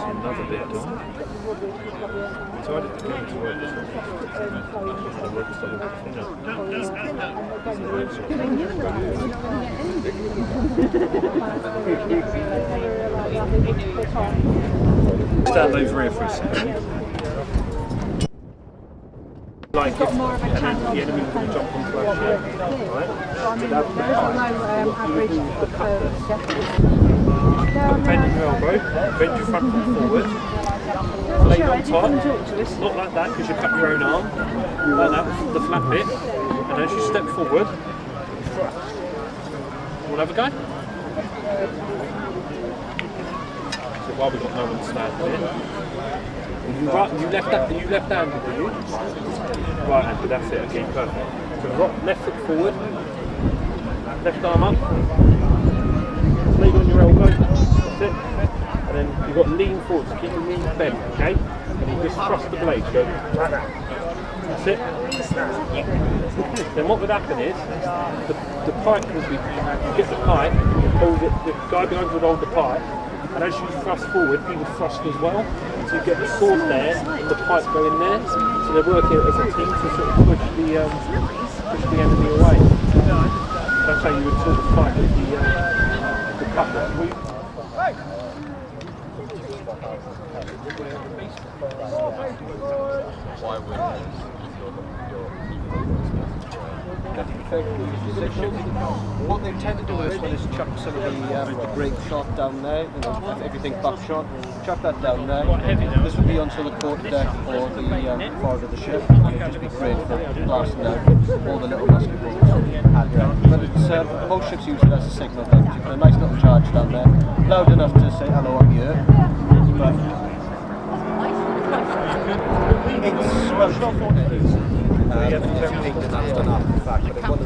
Another bit done. So I didn't get to work this week. Stand over here for a second. Like if the enemy can jump onto our ship, right? Bend your elbow, bend your front foot forward, lay on top, not like that because you cut your own arm, like that, the flat bit, and as you step forward, thrust. We'll have a go? So while we've got no one standing here, you left-handed, do you? Right-handed, that's it, okay, perfect. So rock left foot forward, left arm up, lean on your elbow, that's it. And then you've got to lean forward, so keep your knees bent, okay? And you just thrust the blade, go like that. That's it. Then what would happen is, the pipe would be, you get the pipe, hold it, the guy behind would hold the pipe, and as you thrust forward, he would thrust as well. So you get the sword there, and the pipe go in there. So they're working as a team to sort of push the enemy away. That's how you would sort of fight with the cutlass. What they tend to do is when it's chuck some of the grape shot down there, you know, everything buckshot, chuck that down there. This would be onto the quarter deck or the forward of the ship. It would just be great for blasting out all the little musket balls. But it's, most ships use it as a signal gun. You put a nice little charge down there, loud enough to say hello, I'm here. But it's well shot for it. It's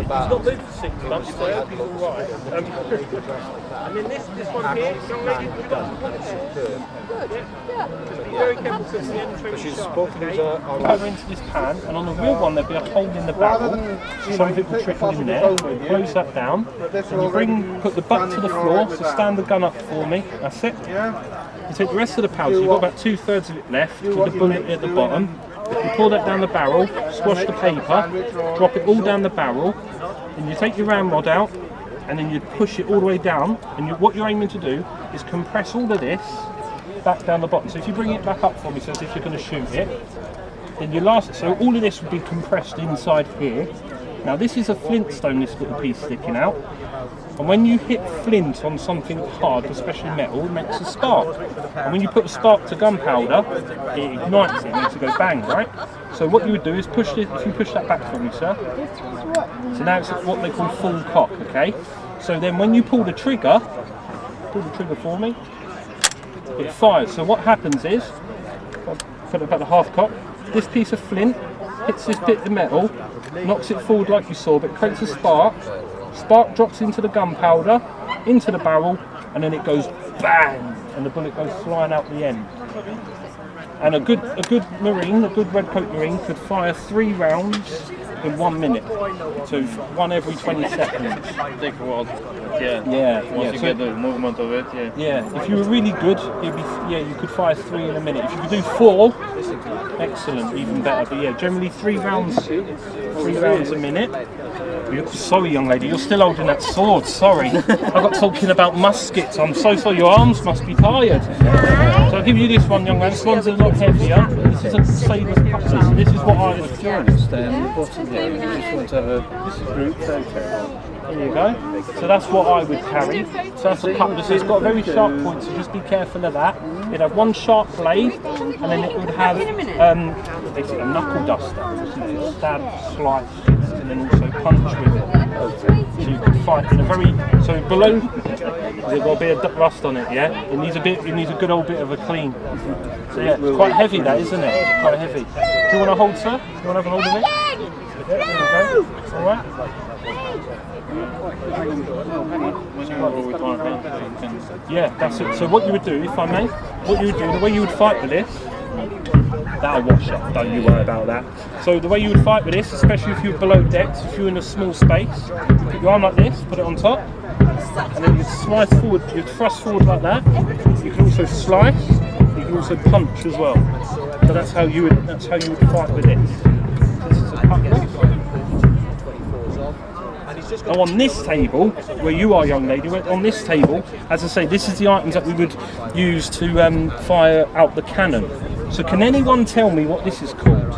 not moved for 6 months, so I hope he's alright. And then this one here, young lady, we've got be very careful because the end trim is sharp. Over into this pan, and on the real one there'll be a hole in the barrel, so if it will trickle in there. Close that down, and you put the butt to the floor, so stand the gun up for me, that's it. You take the rest of the powder, you've got about 2/3 of it left, with the bullet at the bottom. You pour that down the barrel, squash the paper, drop it all down the barrel, and you take your ramrod out, and then you push it all the way down, and what you're aiming to do is compress all of this back down the bottom. So if you bring it back up for me, so as if you're going to shoot it, then so all of this would be compressed inside here. Now this is a flintstone, this little piece sticking out. And when you hit flint on something hard, especially metal, it makes a spark. And when you put a spark to gunpowder, it ignites it, makes it go bang, right? So what you would do is push it, if you push that back for me, sir. So now it's what they call full cock, okay? So then when you pull the trigger for me, it fires. So what happens is, put it about the half cock, this piece of flint hits this bit of metal, knocks it forward like you saw, but it creates a spark. Spark drops into the gunpowder, into the barrel, and then it goes bang, and the bullet goes flying out the end. And a good marine, a good red coat marine, could fire 3 rounds in 1 minute, so one every 20 seconds. Take a while. Yeah. Once you so get the movement of it, if you were really good, you could fire 3 in a minute. If you could do 4, excellent, even better. But yeah, generally 3 rounds a minute. Sorry, young lady, you're still holding that sword. Sorry, I got talking about muskets. I'm so sorry. Your arms must be tired. So I'll give you this one, young man. This one's a lot heavier. This is a sailor's cutlass. So this is what I would do. This is group photo. There you go. So that's what I would carry. So that's a cutlass. It's got a very sharp point, so just be careful of that. It'd have one sharp blade, and then it would have basically a knuckle duster. So you can stab, slice, and then also punch with it. So you could fight in a very below. There's got a bit of rust on it, yeah. It needs a good old bit of a clean. So yeah, it's quite heavy, that, isn't it? It's quite heavy. Do you want to hold, sir? Do you want to have a hold of it? There we go. All right. Yeah, that's it. So what you would do, if I may, the way you would fight with this That'll wash off, don't you worry about that. So the way you would fight with this, especially if you're below decks, if you're in a small space, put your arm like this, put it on top, and then you'd slice forward, you'd thrust forward like that. You can also slice, you can also punch as well. So that's how you would fight with this. This is a cutlass. Now on this table, where you are, young lady, on this table, as I say, this is the items that we would use to fire out the cannon. So can anyone tell me what this is called?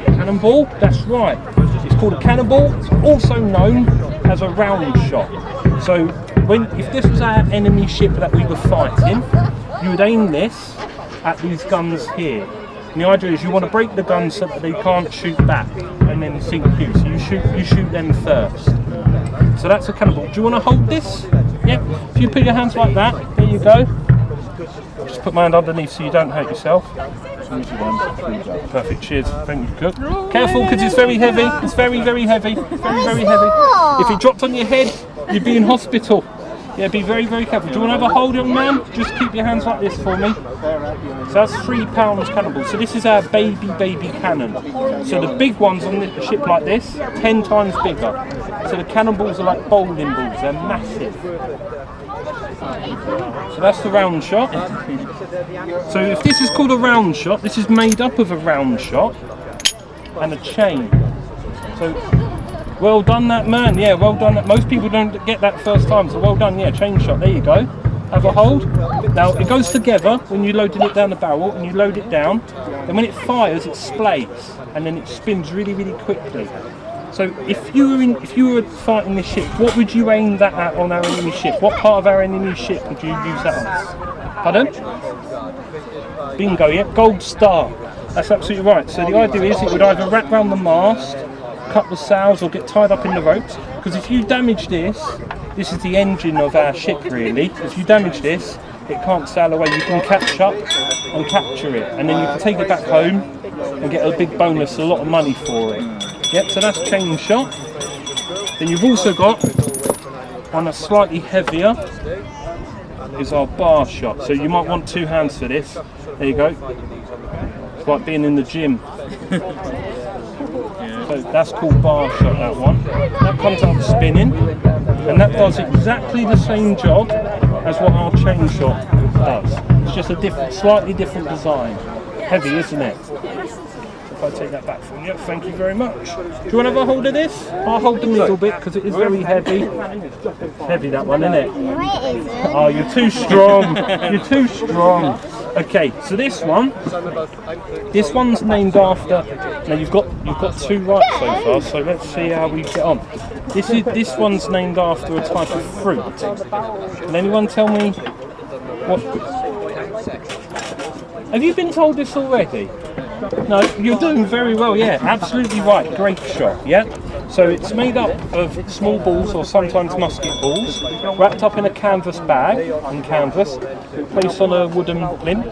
Cannonball? That's right. It's called a cannonball. It's also known as a round shot. So if this was our enemy ship that we were fighting, you would aim this at these guns here. And the idea is you want to break the guns so that they can't shoot back and then sink you. So you shoot them first. So that's a cannonball. Do you want to hold this? Yeah. If you put your hands like that, there you go. Just put my hand underneath so you don't hurt yourself. Perfect. Cheers. Thank you. Good. Careful, because it's very heavy. It's very, very heavy. Very, very heavy. If it dropped on your head, you'd be in hospital. Yeah, be very, very careful. Do you want to have a hold, young man? Just keep your hands like this for me. So that's 3 pounds cannonball. So this is our baby cannon. So the big ones on a ship like this, 10 times bigger. So the cannonballs are like bowling balls. They're massive. So that's the round shot. So if this is called a round shot, this is made up of a round shot and a chain. So well done, that man. Yeah, well done. Most people don't get that first time, so well done. Yeah, chain shot. There you go. Have a hold. Now it goes together when you're loading it down the barrel, and you load it down. Then when it fires, it splays, and then it spins really, really quickly. So if you were fighting this ship, what would you aim that at on our enemy ship? What part of our enemy ship would you use that on? Pardon? Bingo. Yeah, gold star. That's absolutely right. So the idea is it would either wrap around the mast, cut the sails, or get tied up in the ropes. Because if you damage this is the engine of our ship really. If you damage this, it can't sail away. You can catch up and capture it, and then you can take it back home and get a big bonus, a lot of money for it. Yep, so that's chain shot. Then you've also got one that's slightly heavier, is our bar shot. So you might want 2 hands for this. There you go. It's like being in the gym. So that's called bar shot, that one. That comes out spinning, and that does exactly the same job as what our chain shot does. It's just a slightly different design. Heavy, isn't it? If I take that back from you, thank you very much. Do you want to have a hold of this? I'll hold the middle bit because it is very heavy. It's heavy, that one, isn't it? No, it isn't. Oh, you're too strong. You're too strong. Okay, so this one's named after. Now you've got 2 right so far. So let's see how we get on. This one's named after a type of fruit. Can anyone tell me what? Have you been told this already? No, you're doing very well, yeah, absolutely right, great shot, yeah? So it's made up of small balls, or sometimes musket balls, wrapped up in a canvas bag, on canvas, placed on a wooden plinth,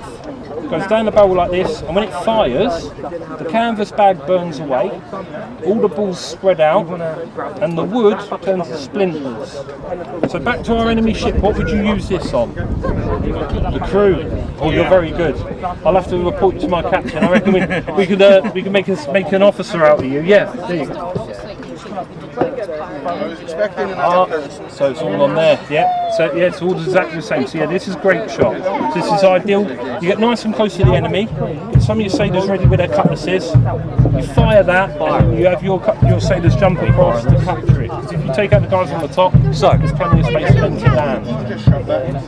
goes down the barrel like this, and when it fires, the canvas bag burns away, all the balls spread out, and the wood turns to splinters. So back to our enemy ship, what would you use this on? The crew. Oh, you're very good. I'll have to report to my captain. I reckon we could make an officer out of you. Yeah, there you go. I was expecting another person. So it's all on there, yeah. So yeah, it's all exactly the same. So yeah, this is great shot. So this is ideal. You get nice and close to the enemy. Get some of your sailors ready with their cutlasses. You fire that, and you have your sailors jump across to capture it. Because if you take out the guys on the top, there's plenty of space for them to land.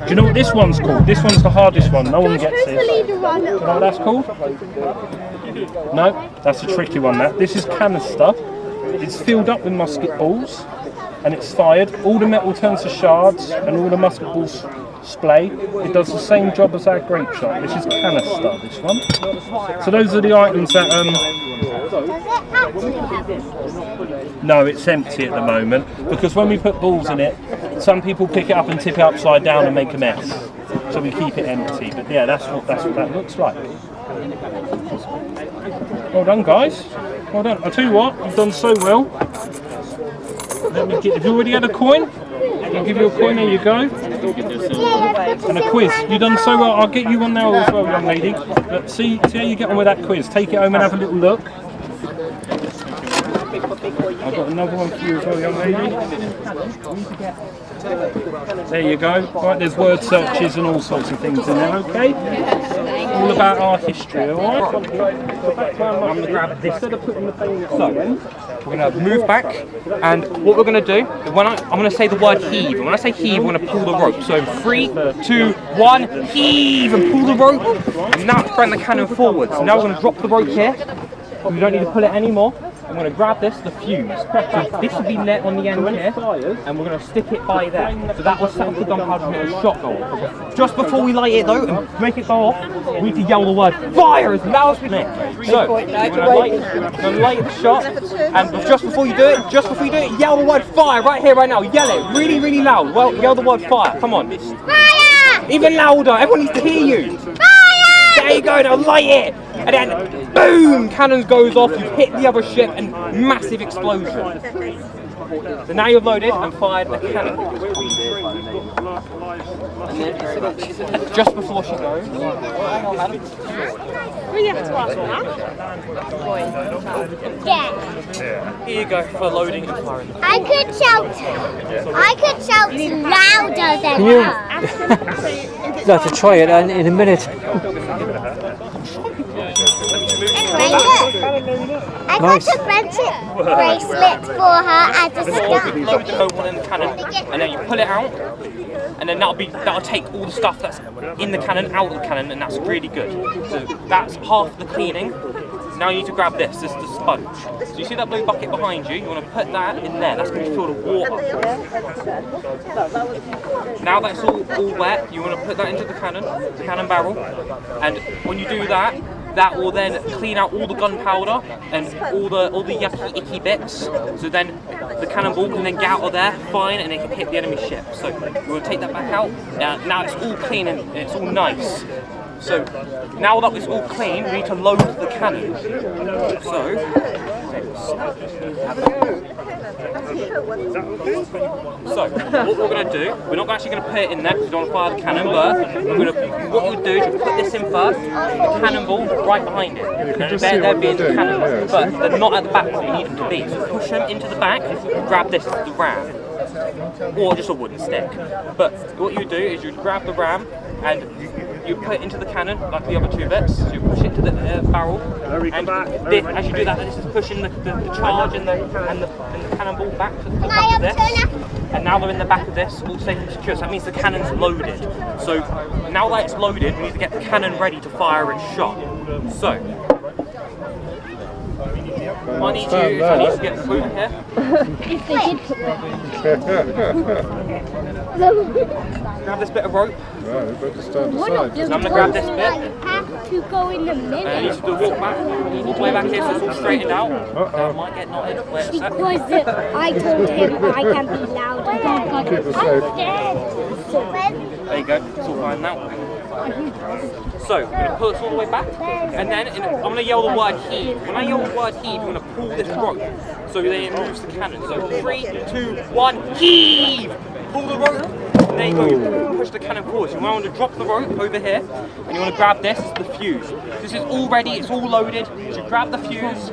Do you know what this one's called? This one's the hardest one. No one gets this. Do you know what that's called? No, that's a tricky one. This is canister. It's filled up with musket balls, and it's fired. All the metal turns to shards, and all the musket balls splay. It does the same job as our grape shot. This is canister, this one. So those are the items that... No, it's empty at the moment, because when we put balls in it, some people pick it up and tip it upside down and make a mess. So we keep it empty. But yeah, that's what that looks like. Well done, guys. Well done. I'll tell you what, you've done so well. Have you already had a coin? I'll give you a coin, there you go. And a quiz. You done so well. I'll get you one now as well, young lady. But see how you get on with that quiz. Take it home and have a little look. I've got another one for you as well, young lady. There you go. Right, there's word searches and all sorts of things in there, okay? All about our history, alright? I'm going to grab this. So, we're going to move back, and what we're going to do, when I'm going to say the word heave, and when I say heave, we're going to pull the rope. So 3, 2, 1, heave, and pull the rope, and now bring the cannon forward. So now we're going to drop the rope here. We don't need to pull it anymore. I'm going to grab this, the fuse. So this will be lit on the end here, and we're going to stick it by there. So that will set off the gunpowder to make a shot go off. Just before we light it though, and make it go off, we need to yell the word fire as loud as we can. So we're going to light the shot, and just before you do it, yell the word fire right here, right now. Yell it really, really loud. Well, yell the word fire. Come on. Fire! Even louder. Everyone needs to hear you. Fire! There you go. Now light it. And then, boom! Cannon goes off, you've hit the other ship, and massive explosion. So now you've loaded and fired the cannon. Just before she goes, hang on, madam. Yeah. Here you go for loading and firing. I could shout louder than her. You'll have to try it in a minute. I got a friendship bracelet for her as a star. Load the whole one in the cannon, and then you pull it out, and then that'll take all the stuff that's in the cannon out of the cannon, and that's really good. So that's half the cleaning. Now you need to grab this is the sponge. So you see that blue bucket behind you, you want to put that in there, that's going to be filled with water. Now that's all wet, you want to put that into the cannon barrel, and when you do that, that will then clean out all the gunpowder and all the yucky, icky bits. So then the cannonball can then get out of there fine, and it can hit the enemy ship. So you want to take that back out. Now it's all clean and it's all nice. So now that it's all clean, we need to load the cannon. So what we're going to do, we're not actually going to put it in there because we don't want to fire the cannon, but what we'll do is we'll put this in first, the cannonball right behind it. They're being the cannon, but they're not at the back where you need them to be. So push them into the back and grab this, the ram. Or just a wooden stick. But what you do is you grab the ram and you put it into the cannon like the other two bits. So you push it to the barrel, and as you do that, this is pushing the charge and the cannonball back to the back of this. And now they're in the back of this, all safe and secure. So that means the cannon's loaded. So now that it's loaded, we need to get the cannon ready to fire its shot. So I need to get food here. Grab this bit of rope. Right, we've got to stand aside. And I'm going to grab this bit. You have to go in the middle. And you need to walk back, all the way back here so it's all straightened out. Now it might get knotted. Wait a sec. Because I told him I can be loud. Keep us safe. There you go, it's all fine now. So, we're going to pull this all the way back, and then I'm going to yell the word heave. When I yell the word heave, you're going to pull this rope so that it moves the cannon. So 3, 2, 1, heave! Pull the rope, and there you go, you push the cannon forward. So you want to drop the rope over here, and you want to grab this, the fuse. This is all ready, it's all loaded. So you grab the fuse,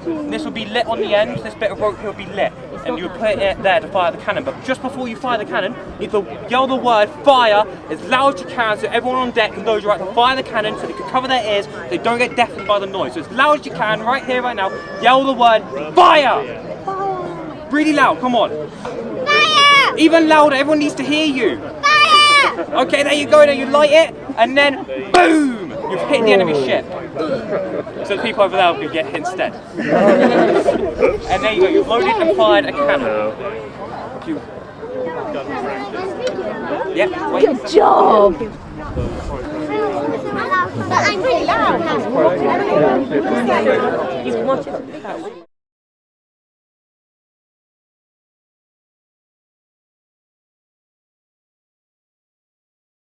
and this will be lit on the end, this bit of rope will be lit. And you put it there to fire the cannon. But just before you fire the cannon, you need to yell the word fire as loud as you can so everyone on deck knows you're right to fire the cannon so they can cover their ears so they don't get deafened by the noise. So as loud as you can, right here, right now, yell the word fire! Really loud, come on. Fire! Even louder, everyone needs to hear you. Fire! Okay, there you go, now you light it, and then boom! You've hit the enemy ship. So the people over there will get hit instead. And there you go, you've loaded and fired a cannon. Yeah, wait. Good job! But I'm really loud.